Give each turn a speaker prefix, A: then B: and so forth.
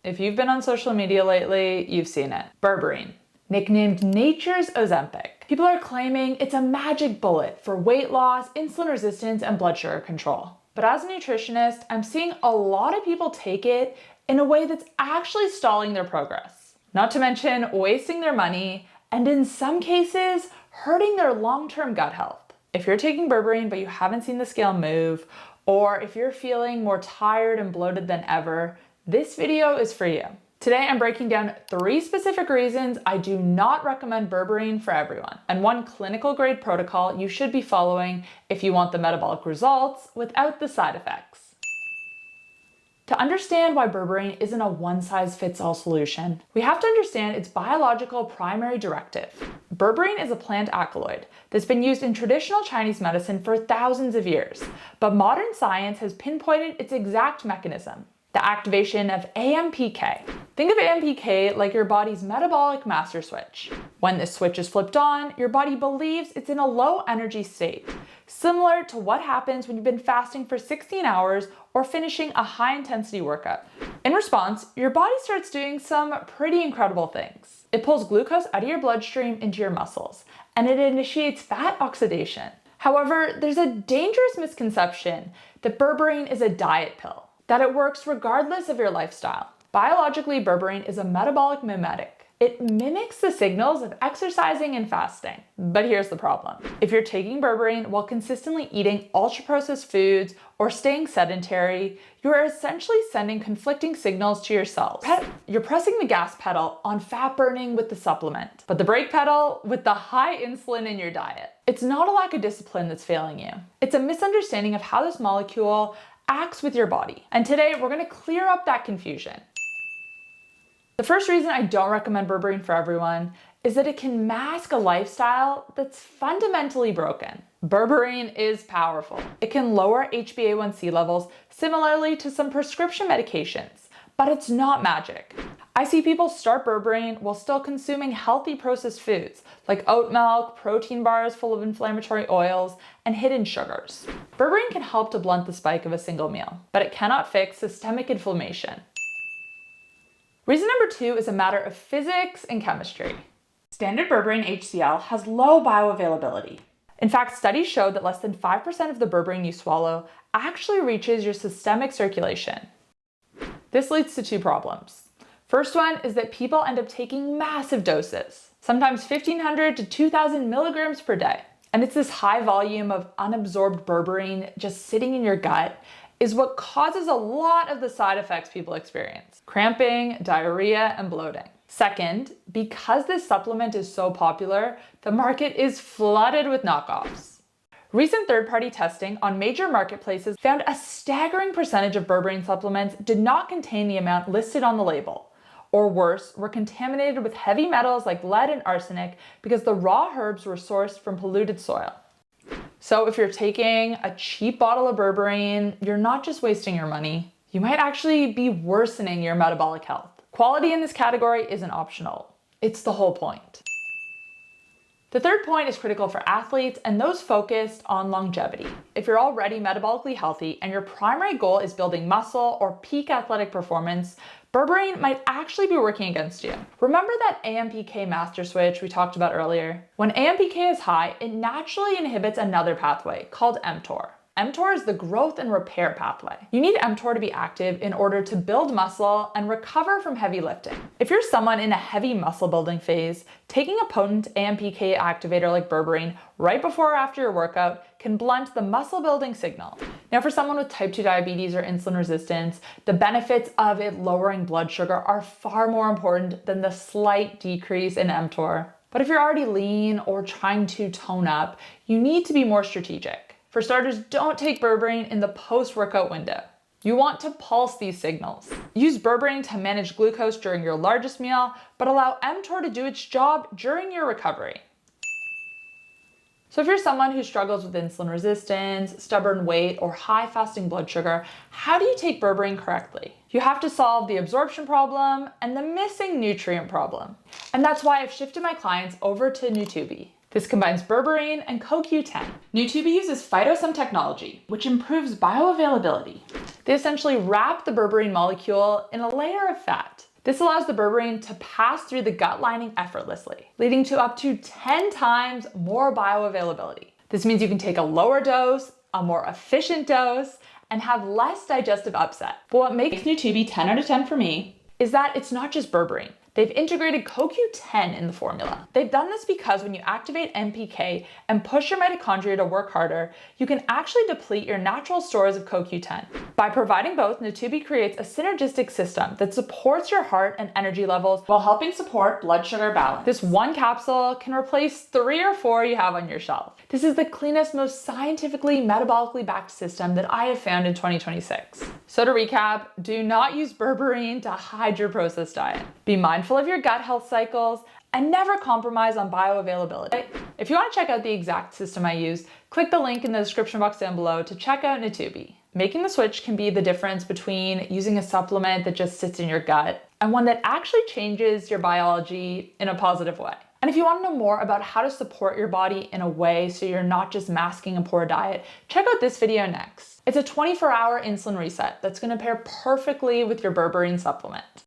A: If you've been on social media lately, you've seen it. Berberine, nicknamed nature's Ozempic. People are claiming it's a magic bullet for weight loss, insulin resistance, and blood sugar control. But as a nutritionist, I'm seeing a lot of people take it in a way that's actually stalling their progress. Not to mention wasting their money, and in some cases, hurting their long-term gut health. If you're taking Berberine but you haven't seen the scale move, or if you're feeling more tired and bloated than ever, this video is for you. Today I'm breaking down 3 specific reasons I do not recommend Berberine for everyone, and 1 clinical grade protocol you should be following if you want the metabolic results without the side effects. To understand why Berberine isn't a one-size-fits-all solution, we have to understand its biological primary directive. Berberine is a plant alkaloid that's been used in traditional Chinese medicine for thousands of years, but modern science has pinpointed its exact mechanism: the activation of AMPK. Think of AMPK like your body's metabolic master switch. When this switch is flipped on, your body believes it's in a low energy state, similar to what happens when you've been fasting for 16 hours or finishing a high intensity workout. In response, your body starts doing some pretty incredible things. It pulls glucose out of your bloodstream into your muscles, and it initiates fat oxidation. However, there's a dangerous misconception that Berberine is a diet pill, that it works regardless of your lifestyle. Biologically, Berberine is a metabolic mimetic. It mimics the signals of exercising and fasting. But here's the problem. If you're taking Berberine while consistently eating ultra-processed foods or staying sedentary, you're essentially sending conflicting signals to your cells. You're pressing the gas pedal on fat burning with the supplement, but the brake pedal with the high insulin in your diet. It's not a lack of discipline that's failing you. It's a misunderstanding of how this molecule acts with your body. And today we're going to clear up that confusion. The first reason I don't recommend Berberine for everyone is that it can mask a lifestyle that's fundamentally broken. Berberine is powerful. It can lower HbA1c levels similarly to some prescription medications, but it's not magic. I see people start Berberine while still consuming healthy processed foods like oat milk, protein bars full of inflammatory oils, and hidden sugars. Berberine can help to blunt the spike of a single meal, but it cannot fix systemic inflammation. Reason number 2 is a matter of physics and chemistry. Standard Berberine HCl has low bioavailability. In fact, studies show that less than 5% of the Berberine you swallow actually reaches your systemic circulation. This leads to 2 problems. First one is that people end up taking massive doses, sometimes 1,500 to 2,000 milligrams per day. And it's this high volume of unabsorbed Berberine just sitting in your gut is what causes a lot of the side effects people experience: cramping, diarrhea, and bloating. Second, because this supplement is so popular, the market is flooded with knockoffs. Recent third-party testing on major marketplaces found a staggering percentage of Berberine supplements did not contain the amount listed on the label, or worse, were contaminated with heavy metals like lead and arsenic because the raw herbs were sourced from polluted soil. So if you're taking a cheap bottle of Berberine, you're not just wasting your money, you might actually be worsening your metabolic health. Quality in this category isn't optional. It's the whole point. The third point is critical for athletes and those focused on longevity. If you're already metabolically healthy and your primary goal is building muscle or peak athletic performance, Berberine might actually be working against you. Remember that AMPK master switch we talked about earlier? When AMPK is high, it naturally inhibits another pathway called mTOR. mTOR is the growth and repair pathway. You need mTOR to be active in order to build muscle and recover from heavy lifting. If you're someone in a heavy muscle building phase, taking a potent AMPK activator like Berberine right before or after your workout can blunt the muscle building signal. Now, for someone with type 2 diabetes or insulin resistance, the benefits of it lowering blood sugar are far more important than the slight decrease in mTOR. But if you're already lean or trying to tone up, you need to be more strategic. For starters, don't take Berberine in the post-workout window. You want to pulse these signals. Use Berberine to manage glucose during your largest meal, but allow mTOR to do its job during your recovery. So if you're someone who struggles with insulin resistance, stubborn weight, or high fasting blood sugar, how do you take Berberine correctly? You have to solve the absorption problem and the missing nutrient problem. And that's why I've shifted my clients over to Nutobe. This combines berberine and CoQ10. Nutobe uses Phytosome technology, which improves bioavailability. They essentially wrap the berberine molecule in a layer of fat. This allows the berberine to pass through the gut lining effortlessly, leading to up to 10 times more bioavailability. This means you can take a lower dose, a more efficient dose, and have less digestive upset. But what makes Nutobe 10 out of 10 for me is that it's not just berberine. They've integrated CoQ10 in the formula. They've done this because when you activate MPK and push your mitochondria to work harder, you can actually deplete your natural stores of CoQ10. By providing both, Nutobe creates a synergistic system that supports your heart and energy levels while helping support blood sugar balance. This one capsule can replace 3 or 4 you have on your shelf. This is the cleanest, most scientifically, metabolically backed system that I have found in 2026. So to recap, do not use berberine to hide your processed diet. Be mindful of your gut health cycles and never compromise on bioavailability. If you want to check out the exact system I use, click the link in the description box down below to check out Nutobe. Making the switch can be the difference between using a supplement that just sits in your gut and one that actually changes your biology in a positive way. And if you want to know more about how to support your body in a way so you're not just masking a poor diet, check out this video next. It's a 24-hour insulin reset that's going to pair perfectly with your berberine supplement.